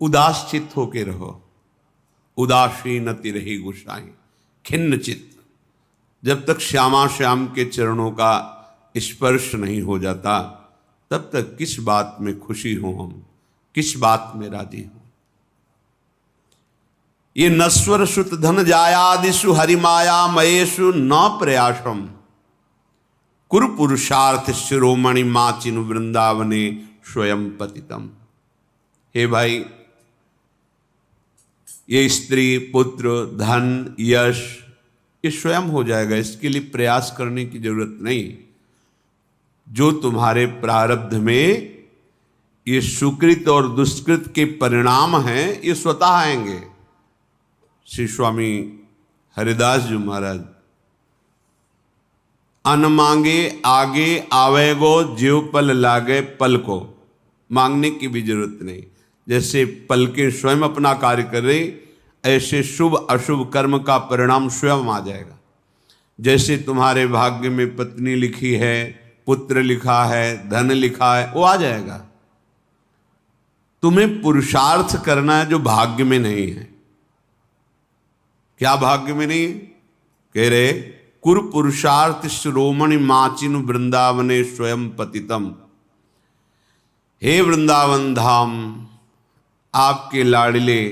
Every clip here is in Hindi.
उदास चित्त होके रहो। उदासीन तिरहि गुसाई खिन्न चित्त। जब तक श्यामा श्याम के चरणों का स्पर्श नहीं हो जाता तब तक किस बात में खुशी हो, हम किस बात में राजी हो। ये नश्वर सुत धन जायादिषु हरिमाया मयेषु न प्रयासम कुरु पुरुषार्थ शिरोमणि माचिनु वृंदावने स्वयं पतितम। हे भाई, ये स्त्री पुत्र धन यश ये स्वयं हो जाएगा, इसके लिए प्रयास करने की जरूरत नहीं। जो तुम्हारे प्रारब्ध में ये सुकृत और दुष्कृत के परिणाम हैं ये स्वतः आएंगे। श्री स्वामी हरिदास जी महाराज, अन मांगे आगे आवेगो ज्यों पल लागे पल को। मांगने की भी जरूरत नहीं, जैसे पलकें स्वयं अपना कार्य कर रही ऐसे शुभ अशुभ कर्म का परिणाम स्वयं आ जाएगा। जैसे तुम्हारे भाग्य में पत्नी लिखी है, पुत्र लिखा है, धन लिखा है, वो आ जाएगा। तुम्हें पुरुषार्थ करना है जो भाग्य में नहीं है। क्या भाग्य में नहीं? कह रहे कुरु पुरुषार्थ शिरोमणि माचिनु वृंदावने स्वयं पतितम। हे वृंदावन धाम, आपके लाडले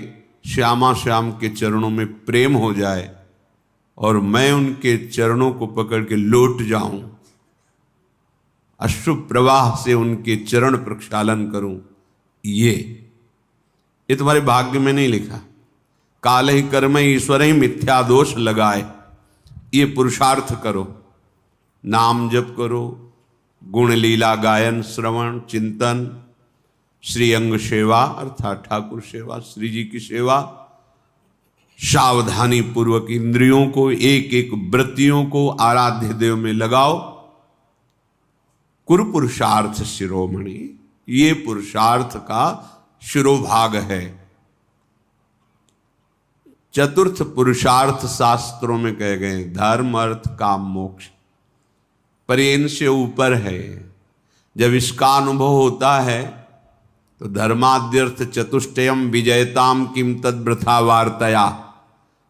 श्यामा श्याम के चरणों में प्रेम हो जाए और मैं उनके चरणों को पकड़ के लौट जाऊं, अश्रु प्रवाह से उनके चरण प्रक्षालन करूं, ये तुम्हारे भाग्य में नहीं लिखा। काल ही कर्म ईश्वर ही मिथ्या दोष लगाए, ये पुरुषार्थ करो, नाम जप करो, गुण लीला गायन श्रवण चिंतन, श्री अंग सेवा अर्थात ठाकुर सेवा, श्री जी की सेवा, सावधानी पूर्वक इंद्रियों को एक एक वृत्तियों को आराध्य देव में लगाओ। कुरु पुरुषार्थ शिरोमणि, ये पुरुषार्थ का शिरोभाग है। चतुर्थ पुरुषार्थ शास्त्रों में कहे गए धर्म अर्थ काम मोक्ष, पर ये इनसे ऊपर है। जब इसका अनुभव होता है तो धर्माद्यर्थ चतुष्टयम विजयताम किम तद वृथा वार्तया,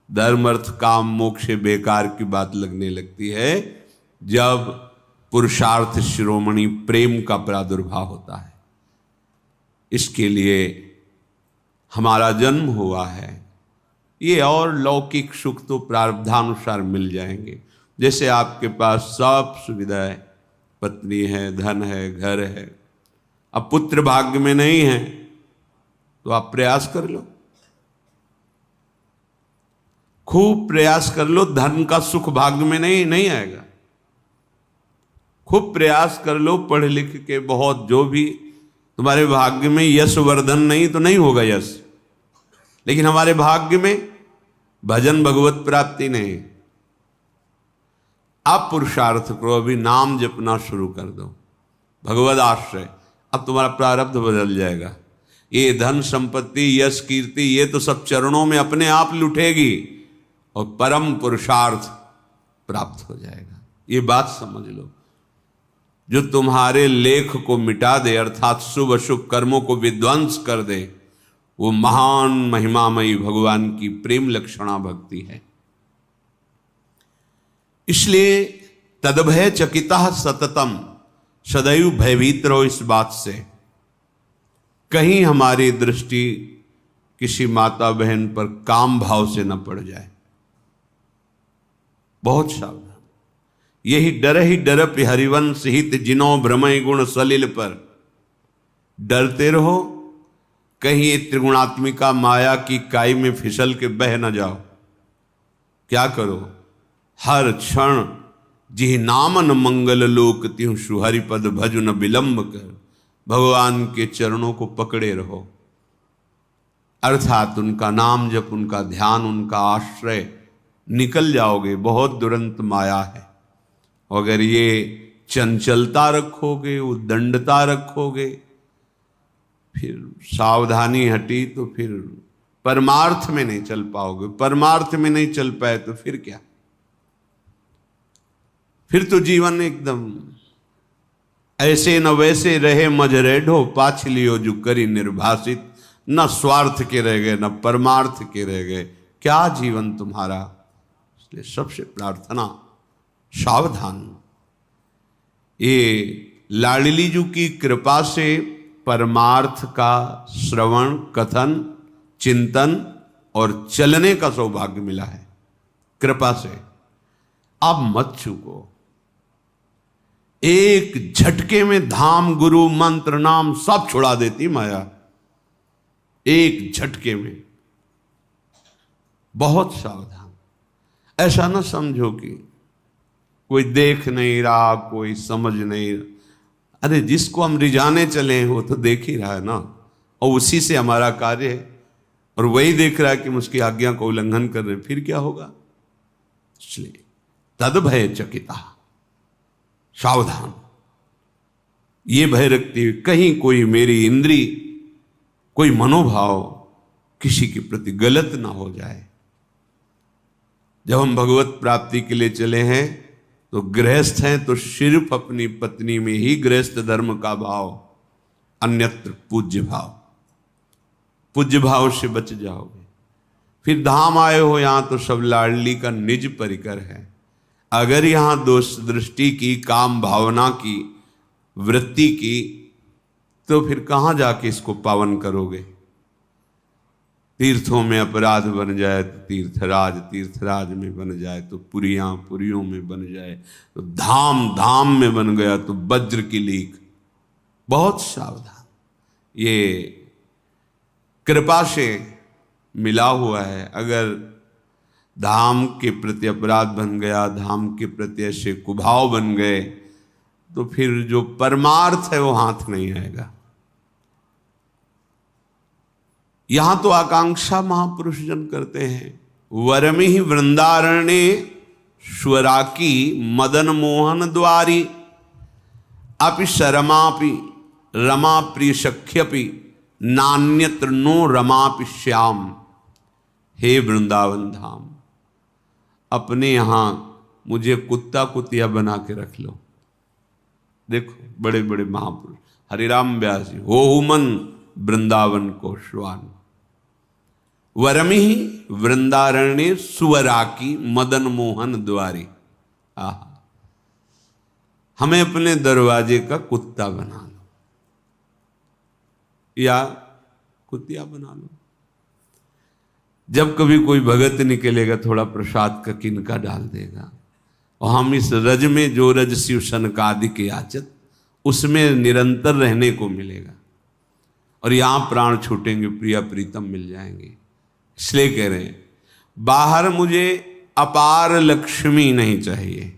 धर्म अर्थ काम मोक्ष बेकार की बात लगने लगती है जब पुरुषार्थ शिरोमणि प्रेम का प्रादुर्भाव होता है। इसके लिए हमारा जन्म हुआ है। ये और लौकिक सुख तो प्रारब्धानुसार मिल जाएंगे। जैसे आपके पास सब सुविधा है, पत्नी है, धन है, घर है, अब पुत्र भाग्य में नहीं है तो आप प्रयास कर लो, खूब प्रयास कर लो। धन का सुख भाग्य में नहीं आएगा। खूब प्रयास कर लो, पढ़ लिख के बहुत, जो भी तुम्हारे भाग्य में यश वर्धन नहीं तो नहीं होगा यश, लेकिन हमारे भाग्य में भजन भगवत प्राप्ति नहीं। आप पुरुषार्थ करो, अभी नाम जपना शुरू कर दो, भगवद आश्रय, अब तुम्हारा प्रारब्ध बदल जाएगा। ये धन संपत्ति यश कीर्ति ये तो सब चरणों में अपने आप लुटेगी और परम पुरुषार्थ प्राप्त हो जाएगा। ये बात समझ लो। जो तुम्हारे लेख को मिटा दे अर्थात शुभ अशुभ कर्मों को विध्वंस कर दे, वो महान महिमामयी भगवान की प्रेम लक्षणा भक्ति है। इसलिए तदभय चकिता सततम, सदैव भयभीत रहो इस बात से कहीं हमारी दृष्टि किसी माता बहन पर काम भाव से न पड़ जाए। बहुत सावधान। यही डर हरिवंश हित जिनो भ्रमय गुण सलिल पर। डरते रहो कहीं ये त्रिगुणात्मिका माया की काई में फिसल के बह न जाओ। क्या करो? हर क्षण जिह नामन मंगल लोक त्यों सुहरिपद भजु न विलंब कर, भगवान के चरणों को पकड़े रहो, अर्थात उनका नाम जप, उनका ध्यान, उनका आश्रय, निकल जाओगे। बहुत दुरंत माया है। अगर ये चंचलता रखोगे, उद्दंडता रखोगे, फिर सावधानी हटी तो फिर परमार्थ में नहीं चल पाओगे। परमार्थ में नहीं चल पाए तो फिर क्या? फिर तो जीवन एकदम ऐसे न वैसे रहे मजरेढो, पाछ लियो जो करी निर्भाषित, न स्वार्थ के रह गए, न परमार्थ के रह गए। क्या जीवन तुम्हारा। इसलिए सबसे प्रार्थना, सावधान। ये लाडली जी की कृपा से परमार्थ का श्रवण, कथन, चिंतन और चलने का सौभाग्य मिला है, कृपा से। आप मत चूको। एक झटके में धाम, गुरु, मंत्र, नाम सब छुड़ा देती माया, एक झटके में। बहुत सावधान। ऐसा ना समझो कि कोई देख नहीं रहा, कोई समझ नहीं रहा। अरे जिसको हम रिझाने चले हैं वो तो देख ही रहा है ना, और उसी से हमारा कार्य है, और वही देख रहा है कि हम उसकी आज्ञा को उल्लंघन कर रहे हैं, फिर क्या होगा। इसलिए तद भय चकिता, सावधान। ये भय रखती हुई कहीं कोई मेरी इंद्री, कोई मनोभाव किसी के प्रति गलत ना हो जाए। जब हम भगवत प्राप्ति के लिए चले हैं तो गृहस्थ हैं तो सिर्फ अपनी पत्नी में ही गृहस्थ धर्म का भाव, अन्यत्र पूज्य भाव। पूज्य भाव से बच जाओगे। फिर धाम आए हो यहां तो सब लाडली का निज परिकर है। अगर यहां दोष दृष्टि की, काम भावना की, वृत्ति की, तो फिर कहां जाके इसको पावन करोगे। तीर्थों में अपराध बन जाए तो तीर्थराज, तीर्थराज में बन जाए तो पुरियां, पुरियों में बन जाए तो धाम, धाम में बन गया तो वज्र की लीक। बहुत सावधान। ये कृपा से मिला हुआ है। अगर धाम के प्रति अपराध बन गया, धाम के प्रति ऐसे कुभाव बन गए, तो फिर जो परमार्थ है वो हाथ नहीं आएगा। यहां तो आकांक्षा महापुरुष जन करते हैं, वरमि ही वृंदारण्ये स्वराकी मदन मोहन द्वारी, अपि शरमापि रमा प्रिय सख्यपि नान्यत्र नो रमापि श्याम। हे वृंदावन धाम, अपने यहां मुझे कुत्ता कुतिया बना के रख लो। देखो बड़े बड़े महापुरुष, हरिराम व्यास जी, हो मन वृंदावन को श्वान, वरमि वृंदारण्य सुवराकी मदन मोहन द्वारी। आहा, हमें अपने दरवाजे का कुत्ता बना लो या कुतिया बना लो। जब कभी कोई भगत निकलेगा थोड़ा प्रसाद का किनका डाल देगा, और हम इस रज में जो रज शिव सनकादि के याचत, उसमें निरंतर रहने को मिलेगा। और यहां प्राण छूटेंगे, प्रिया प्रीतम मिल जाएंगे। इसलिए कह रहे हैं, बाहर मुझे अपार लक्ष्मी नहीं चाहिए,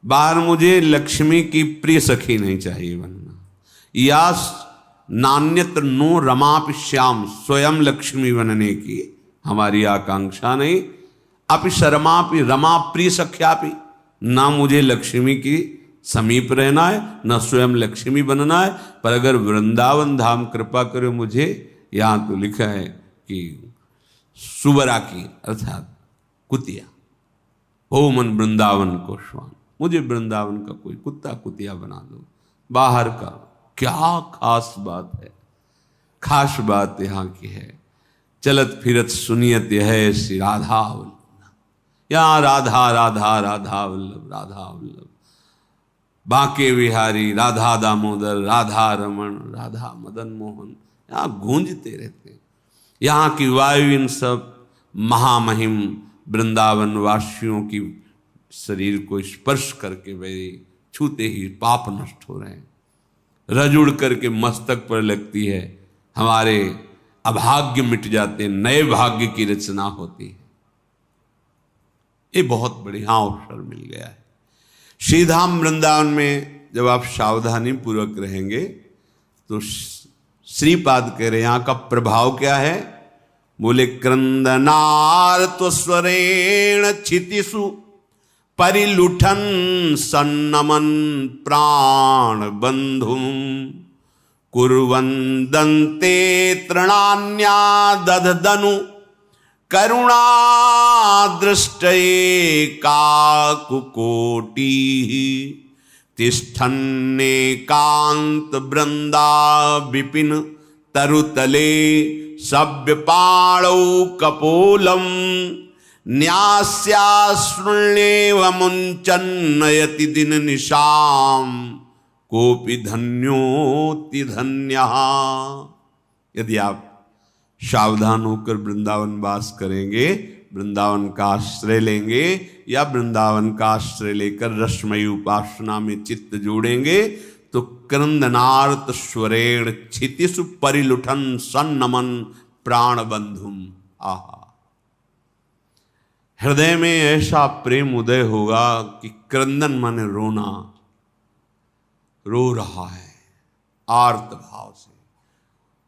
बाहर मुझे लक्ष्मी की प्रिय सखी नहीं चाहिए बनना, या नान्यत्र नो रमापि श्याम, स्वयं लक्ष्मी बनने की हमारी आकांक्षा नहीं। अपि शर्मापि रमा प्रिय सख्यापि, ना मुझे लक्ष्मी की समीप रहना है, न स्वयं लक्ष्मी बनना है। पर अगर वृंदावन धाम कृपा करो मुझे, यहां तो लिखा है कि सुवरा की अर्थात कुतिया, हो मन वृंदावन को श्वान, मुझे वृंदावन का कोई कुत्ता कुतिया बना दो। बाहर का क्या खास बात है, खास बात यहां की है, चलत फिरत सुनियत है श्री राधा वल्लभ। यहां राधा राधा राधा वल्लभ, राधा वल्लभ, बांके बिहारी, राधा दामोदर, राधा रमण, राधा मदन मोहन, यहां गूंजते रहते हैं। यहाँ की वायु इन सब महामहिम वृंदावन वासियों की शरीर को स्पर्श करके मेरे छूते ही पाप नष्ट हो रहे हैं। रज उड़ करके मस्तक पर लगती है, हमारे अभाग्य मिट जाते, नए भाग्य की रचना होती है। ये बहुत बढ़िया अवसर मिल गया है। श्रीधाम वृंदावन में जब आप सावधानी पूर्वक रहेंगे तो श्रीपाद कह रहे यहाँ का प्रभाव क्या है। बोले क्रंदनार्त स्वरेण क्षितिषु परिलुठन सन्नमन प्राण बंधु कुर्वन्दन्ते तृणान्या दधदनु करुणा दृष्टये काकुकोटी तिष्ठन्ने कांत वृंदा विपिन तरुतले सव्यपाणौ कपोलम न्यास्याश्रुण्येव मुञ्चन्नयति दिन निशाम कोपि धन्योति धन्यः। यदि आप सावधान होकर वृंदावन वास करेंगे, वृंदावन का आश्रय लेंगे या वृंदावन का आश्रय लेकर रसमयी उपासना में चित्त जोड़ेंगे तो क्रंदनार्त स्वरेण क्षितिषु परिलुठन सन्नमन प्राण बंधुम। आहा, हृदय में ऐसा प्रेम उदय होगा कि क्रंदन माने रोना, रो रहा है आर्त भाव से,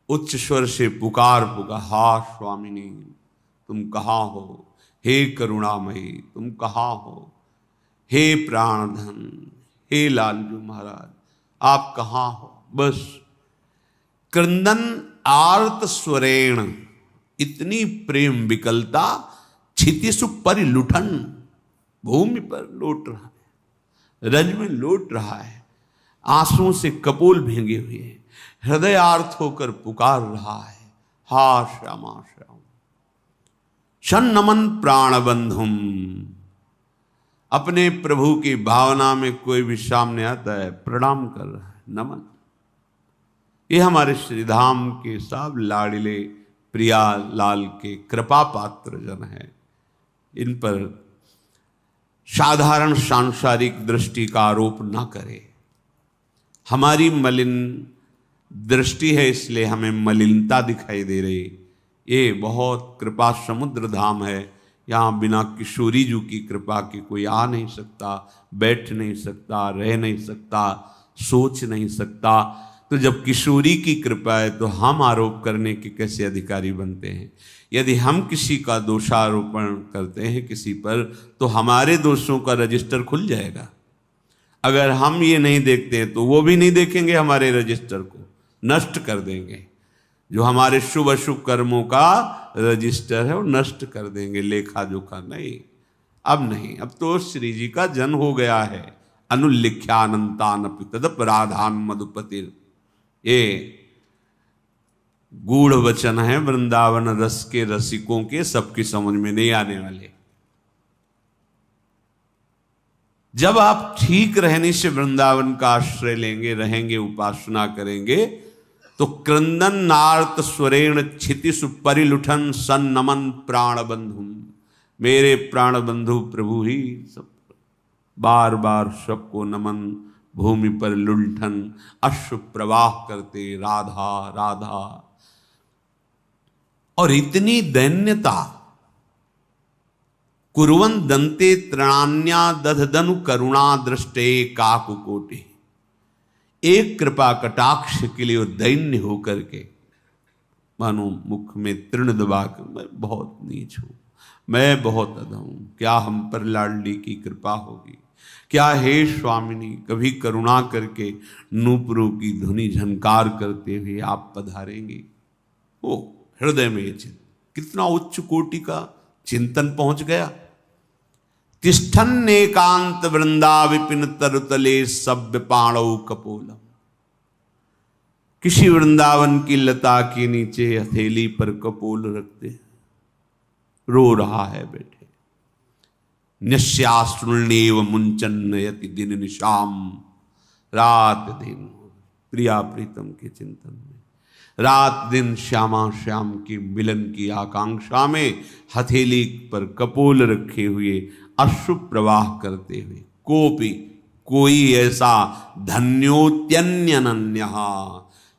उच्च स्वर से पुकार हा स्वामिनी तुम कहाँ हो, हे करुणामयी तुम कहाँ हो, हे प्राणधन, हे लालजू महाराज आप कहाँ हो। बस क्रंदन आर्त स्वरेण, इतनी प्रेम विकलता, क्षितिषु परिलुठन, भूमि पर लौट रहा है, रज में लौट रहा है, आंसुओं से कपोल भींगे हुए, हृदय आर्त होकर पुकार रहा है हा श्यामा श्याम। सन्नमन प्राणबंधुम, अपने प्रभु की भावना में कोई भी सामने आता है प्रणाम कर रहा है, नमन। ये हमारे श्रीधाम के सब लाडिले प्रिया लाल के कृपा पात्र जन है। इन पर साधारण सांसारिक दृष्टि का आरोप न करे। हमारी मलिन दृष्टि है इसलिए हमें मलिनता दिखाई दे रही। ये बहुत कृपा समुद्र धाम है, यहाँ बिना किशोरी जी की कृपा के कोई आ नहीं सकता, बैठ नहीं सकता, रह नहीं सकता, सोच नहीं सकता। तो जब किशोरी की कृपा है तो हम आरोप करने के कैसे अधिकारी बनते हैं। यदि हम किसी का दोषारोपण करते हैं किसी पर तो हमारे दोषों का रजिस्टर खुल जाएगा। अगर हम ये नहीं देखते हैं तो वो भी नहीं देखेंगे, हमारे रजिस्टर को नष्ट कर देंगे। जो हमारे शुभ अशुभ कर्मों का रजिस्टर है वो नष्ट कर देंगे, लेखा जोखा नहीं। अब नहीं, अब तो श्री जी का जन्म हो गया है। अनुल्लिख्यानंतानपि तदपराधान मधुपतिर, ये गूढ़ वचन है वृंदावन रस के रसिकों के, सबकी समझ में नहीं आने वाले। जब आप ठीक रहने से वृंदावन का आश्रय लेंगे, रहेंगे, उपासना करेंगे तो क्रंदन नार्त स्वरेण क्षितिषु परिलुठन सन्नमन प्राण बंधुम, मेरे प्राण बंधु प्रभु ही सब बार बार सबको नमन, भूमि पर लुंठन अश्रु प्रवाह करते राधा राधा। और इतनी दैन्यता, कुर्वन् दंते तृणान्या दधदनु करुणा दृष्टे काकुकोटि, एक कृपा कटाक्ष के लिए दैन्य होकर के मानो मुख में तृण दबा कर, मैं बहुत नीच हूं, मैं बहुत अधम हूं, क्या हम पर लाडली की कृपा होगी, क्या हे स्वामिनी कभी करुणा करके नूपुरों की धुनी झनकार करते हुए आप पधारेंगे। ओ हृदय में ये चिंतन, कितना उच्च कोटि का चिंतन पहुंच गया। तिष्ठन एकांत वृंदा विपिन तरुतले सभ्य पाणौ कपोलम, किसी वृंदावन की लता के नीचे हथेली पर कपोल रखते रो रहा है बैठे। न्यस्याश्रुण्येव मुंचन्नयति दिन निशाम, रात दिन प्रिया प्रीतम के चिंतन में, रात दिन श्यामा श्याम की मिलन की आकांक्षा में हथेली पर कपोल रखे हुए अश्रु प्रवाह करते हुए, कोपि कोई ऐसा धन्योत्यन्यनन्य,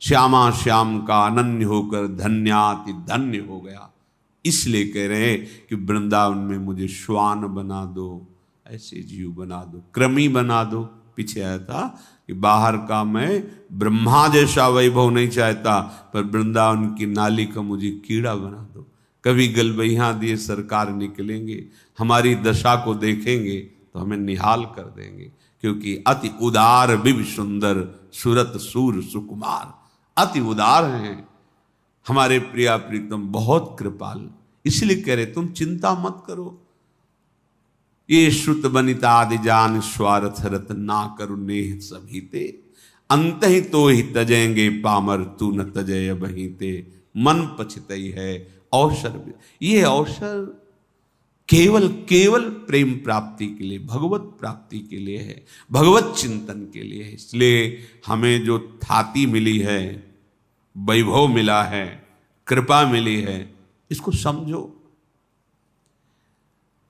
श्यामा श्याम का अनन्य होकर धन्याति धन्य हो गया। इसलिए कह रहे हैं कि वृंदावन में मुझे श्वान बना दो, ऐसे जीव बना दो, क्रमी बना दो। पीछे आया था कि बाहर का मैं ब्रह्मा जैसा वैभव नहीं चाहता, पर वृंदावन की नाली का मुझे कीड़ा बना दो। कभी गलबैया दिए सरकार निकलेंगे, हमारी दशा को देखेंगे तो हमें निहाल कर देंगे, क्योंकि अति उदार विव सुंदर सुरत सूर सुकुमार, अति उदार हैं हमारे प्रिया प्रीतम, बहुत कृपाल। इसलिए कह रहे तुम चिंता मत करो, ये श्रुत बनिता आदि जान स्वार्थ रत ना करुणे सभी ते, अंतहि तो ही तजेंगे पामर, तू न तजय बही ते, मन पछतई है अवसर। ये अवसर केवल केवल प्रेम प्राप्ति के लिए, भगवत प्राप्ति के लिए है, भगवत चिंतन के लिए है। इसलिए हमें जो थाती मिली है, वैभव मिला है, कृपा मिली है, इसको समझो।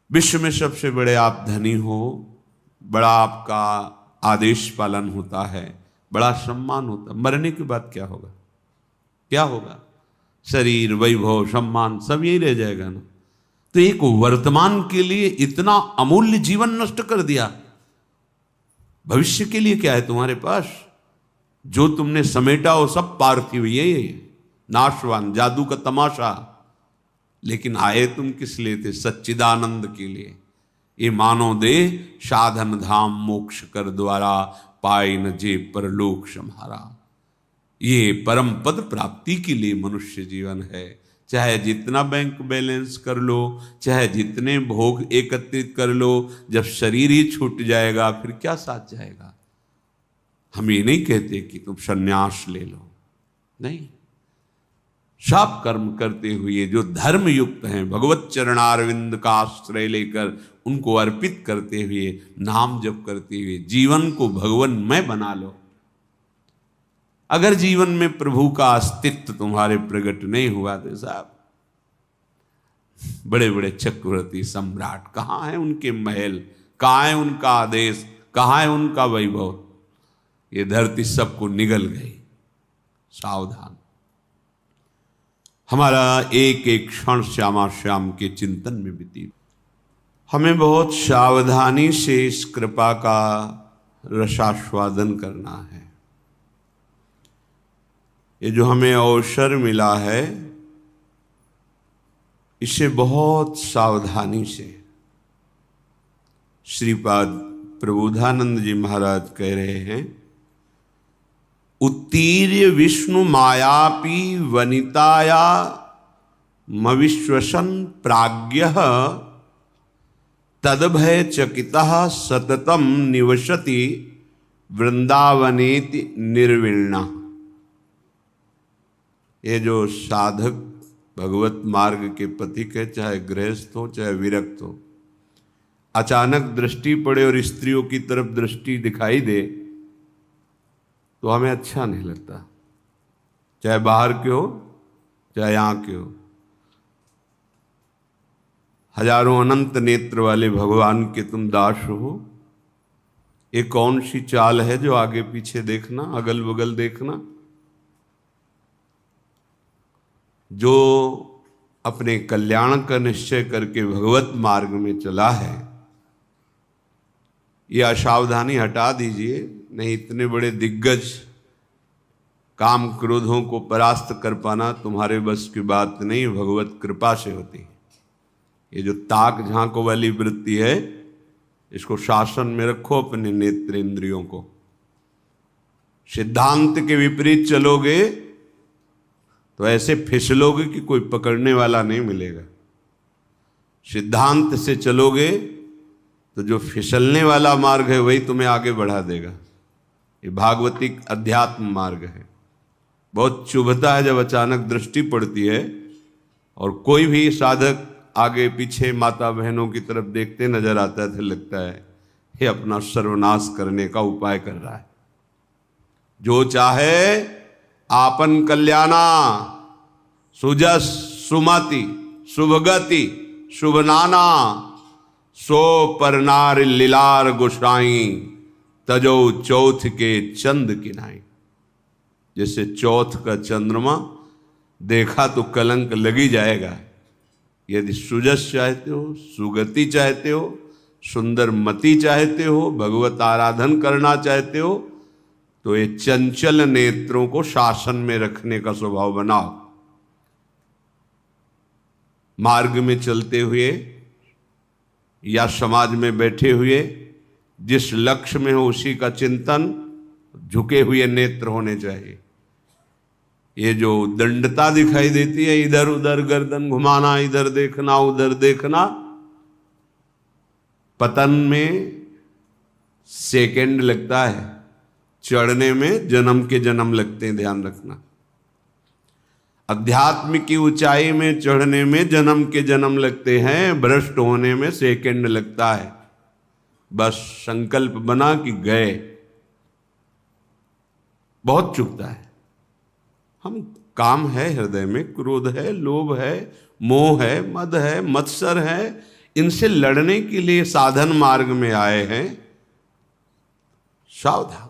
विश्व में सबसे बड़े आप धनी हो, बड़ा आपका आदेश पालन होता है, बड़ा सम्मान होता है। मरने के बाद क्या होगा? क्या होगा? शरीर, वैभव, सम्मान सब यही रह जाएगा ना। तो एक वर्तमान के लिए इतना अमूल्य जीवन नष्ट कर दिया, भविष्य के लिए क्या है तुम्हारे पास? जो तुमने समेटा वो सब पार्थिव, यही नाशवान, जादू का तमाशा। लेकिन आए तुम किस लिए थे? सच्चिदानंद के लिए। ये मानो दे साधन धाम, मोक्ष कर द्वारा, पाए न जे परलोक सम्हारा। ये परम पद प्राप्ति के लिए मनुष्य जीवन है। चाहे जितना बैंक बैलेंस कर लो, चाहे जितने भोग एकत्रित कर लो, जब शरीर ही छूट जाएगा फिर क्या साथ जाएगा? हम ये नहीं कहते कि तुम सन्यास ले लो, नहीं। सब कर्म करते हुए जो धर्म युक्त हैं, भगवत चरणारविंद का आश्रय लेकर उनको अर्पित करते हुए, नाम जप करते हुए जीवन को भगवन्मय बना लो। अगर जीवन में प्रभु का अस्तित्व तुम्हारे प्रकट नहीं हुआ तो साहब, बड़े बड़े चक्रवर्ती सम्राट कहाँ है उनके महल, कहाँ है उनका आदेश, कहाँ है उनका वैभव? ये धरती सबको निगल गई। सावधान। हमारा एक एक क्षण श्यामा श्याम के चिंतन में बीती। हमें बहुत सावधानी से इस कृपा का रसास्वादन करना है। ये जो हमें अवसर मिला है, इसे बहुत सावधानी से, श्रीपाद प्रबोधानंद जी महाराज कह रहे हैं, उत्तीर्य विष्णु मायापी वनिताया मविश्वसन प्राज्ञः, तदभय चकितः सततम निवसति वृंदावनेति निर्विण्णा। ये जो साधक भगवत मार्ग के पथिक है, चाहे गृहस्थ हो चाहे विरक्त हो, अचानक दृष्टि पड़े और स्त्रियों की तरफ दृष्टि दिखाई दे तो हमें अच्छा नहीं लगता, चाहे बाहर के हो चाहे यहाँ के हो। हजारों अनंत नेत्र वाले भगवान के तुम दास हो, ये कौन सी चाल है जो आगे पीछे देखना, अगल बगल देखना? जो अपने कल्याण का निश्चय करके भगवत मार्ग में चला है, यह असावधानी हटा दीजिए। नहीं, इतने बड़े दिग्गज, काम क्रोधों को परास्त कर पाना तुम्हारे बस की बात नहीं, भगवत कृपा से होती है। ये जो ताक झांको वाली वृत्ति है, इसको शासन में रखो अपने नेत्र इंद्रियों को। सिद्धांत के विपरीत चलोगे तो ऐसे फिसलोगे कि कोई पकड़ने वाला नहीं मिलेगा। सिद्धांत से चलोगे तो जो फिसलने वाला मार्ग है वही तुम्हें आगे बढ़ा देगा। ये भागवतिक अध्यात्म मार्ग है। बहुत चुभता है जब अचानक दृष्टि पड़ती है और कोई भी साधक आगे पीछे माता बहनों की तरफ देखते नजर आता है, तो लगता है ये अपना सर्वनाश करने का उपाय कर रहा है। जो चाहे आपन कल्याणा, सुजस सुमति शुभगति शुभनाना, सो परनार लीलार गोसाई, तजो चौथ के चंद किनाई। जैसे चौथ का चंद्रमा देखा तो कलंक लगी जाएगा। यदि सुजस चाहते हो, सुगति चाहते हो, सुंदर मति चाहते हो, भगवत आराधन करना चाहते हो, तो ये चंचल नेत्रों को शासन में रखने का स्वभाव बनाओ। मार्ग में चलते हुए या समाज में बैठे हुए जिस लक्ष्य में हो उसी का चिंतन, झुके हुए नेत्र होने चाहिए। ये जो दंडता दिखाई देती है, इधर उधर गर्दन घुमाना, इधर देखना उधर देखना, पतन में सेकंड लगता है, चढ़ने में जन्म के जन्म लगते हैं, ध्यान रखना। अध्यात्म की ऊंचाई में चढ़ने में जन्म के जन्म लगते हैं, भ्रष्ट होने में सेकंड लगता है। बस संकल्प बना कि गए, बहुत चुभता है। हम काम है हृदय में, क्रोध है, लोभ है, मोह है, मद है, मत्सर है, इनसे लड़ने के लिए साधन मार्ग में आए हैं। सावधान,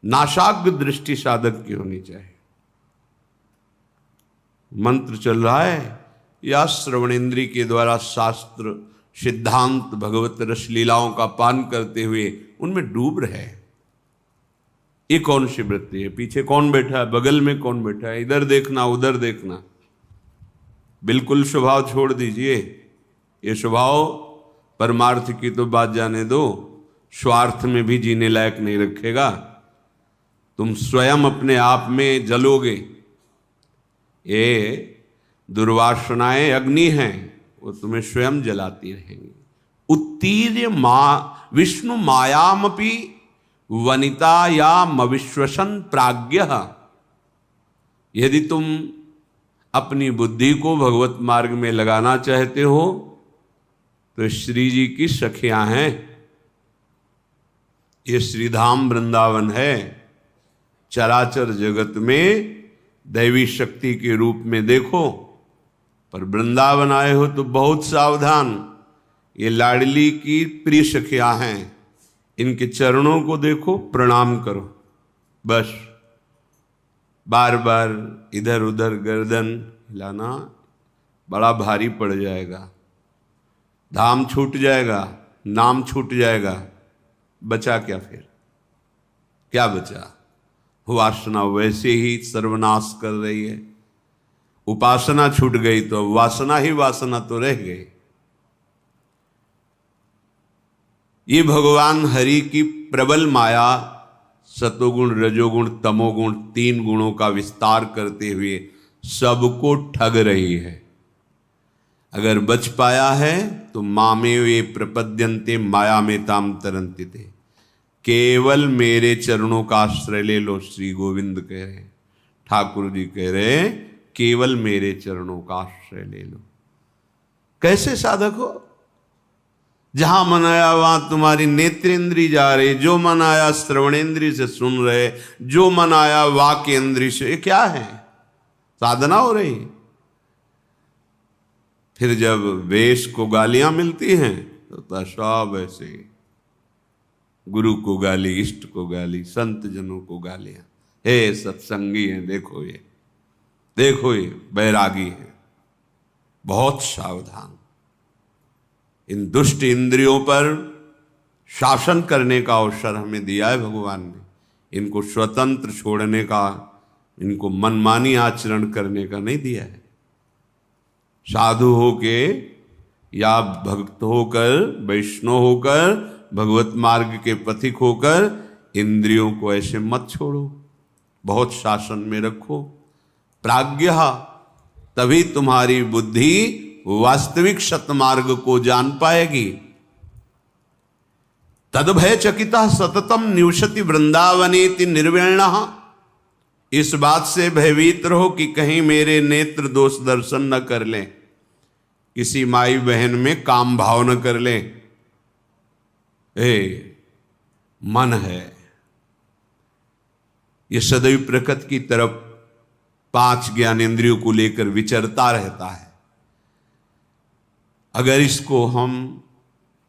नाशाग्र दृष्टि साधक की होनी चाहिए। मंत्र चल रहा है या श्रवणेन्द्रिय के द्वारा शास्त्र सिद्धांत भगवत रसलीलाओं का पान करते हुए उनमें डूब रहे। ये कौन सी वृत्ति है? पीछे कौन बैठा है, बगल में कौन बैठा है, इधर देखना उधर देखना। बिल्कुल स्वभाव छोड़ दीजिए। ये स्वभाव परमार्थ की तो बात जाने दो, स्वार्थ में भी जीने लायक नहीं रखेगा। तुम स्वयं अपने आप में जलोगे। ये दुर्वासनाएं अग्नि हैं, वो तुम्हें स्वयं जलाती रहेंगी। उत्तीर्य विष्णु मायामपि वनिता या मविश्वसन प्राज्ञ। यदि तुम अपनी बुद्धि को भगवत मार्ग में लगाना चाहते हो तो श्री जी की सखियां हैं। ये श्रीधाम वृंदावन है। चराचर जगत में दैवी शक्ति के रूप में देखो, पर वृंदावन आए हो तो बहुत सावधान। ये लाडली की प्रिय सखियां हैं, इनके चरणों को देखो, प्रणाम करो। बस बार बार इधर उधर गर्दन हिलाना बड़ा भारी पड़ जाएगा। धाम छूट जाएगा, नाम छूट जाएगा, बचा क्या फिर? क्या बचा? वासना वैसे ही सर्वनाश कर रही है। उपासना छूट गई तो वासना ही वासना तो रह गई। ये भगवान हरि की प्रबल माया सतोगुण रजोगुण तमोगुण 3 गुणों का विस्तार करते हुए सबको ठग रही है। अगर बच पाया है तो मामे वे प्रपद्यन्ते माया में ताम तरंति थे। केवल मेरे चरणों का आश्रय ले लो। श्री गोविंद कह रहे, ठाकुर जी कह रहे, केवल मेरे चरणों का आश्रय ले लो। कैसे साधक हो? जहां मन आया वहां तुम्हारी नेत्रेंद्री जा रही, जो मन आया श्रवणेंद्री से सुन रहे, जो मन आया वाक्य इंद्री से। ये क्या है? साधना हो रही। फिर जब वेश को गालियां मिलती हैं तो सब ऐसे, गुरु को गाली, इष्ट को गाली, संत जनों को गालियां। हे सत्संगी है, देखो ये, देखो ये बैरागी है। बहुत सावधान। इन दुष्ट इंद्रियों पर शासन करने का अवसर हमें दिया है भगवान ने। इनको स्वतंत्र छोड़ने का, इनको मनमानी आचरण करने का नहीं दिया है। साधु होके या भक्त होकर, वैष्णव होकर, भगवत मार्ग के पथिक होकर इंद्रियों को ऐसे मत छोड़ो, बहुत शासन में रखो। प्राज्ञ, तभी तुम्हारी बुद्धि वास्तविक सतमार्ग को जान पाएगी। तद्भय चकिता सततम निवसति वृंदावनेति निर्विण्णः। इस बात से भयभीत रहो कि कहीं मेरे नेत्र दोष दर्शन न कर लें, किसी माई बहन में काम भाव न कर लें। मन है ये सदैव प्रकृति की तरफ 5 ज्ञानेंद्रियों को लेकर विचरता रहता है। अगर इसको हम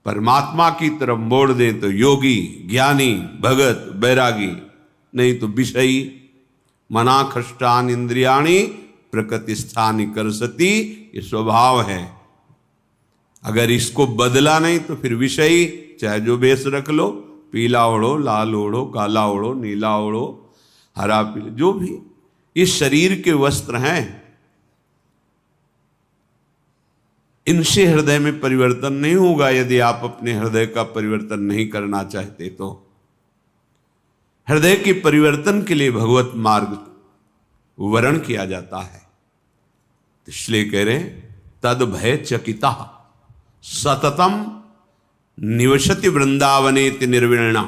परमात्मा की तरफ मोड़ दें तो योगी, ज्ञानी, भगत, बैरागी, नहीं तो विषयी। मना खष्टान इंद्रियाणी प्रकृति स्थानी करसती, ये स्वभाव है। अगर इसको बदला नहीं तो फिर विषयी, चाहे जो बेस रख लो, पीला ओढ़ो, लाल ओढ़ो, काला ओढ़ो, नीला ओढ़ो, हरा पीला, जो भी ये शरीर के वस्त्र हैं, इनसे हृदय में परिवर्तन नहीं होगा। यदि आप अपने हृदय का परिवर्तन नहीं करना चाहते तो हृदय के परिवर्तन के लिए भगवत मार्ग वर्ण किया जाता है। इसलिए कह रहे तद भय चकिता सततम निवसति वृंदावनेति निर्विण्णा।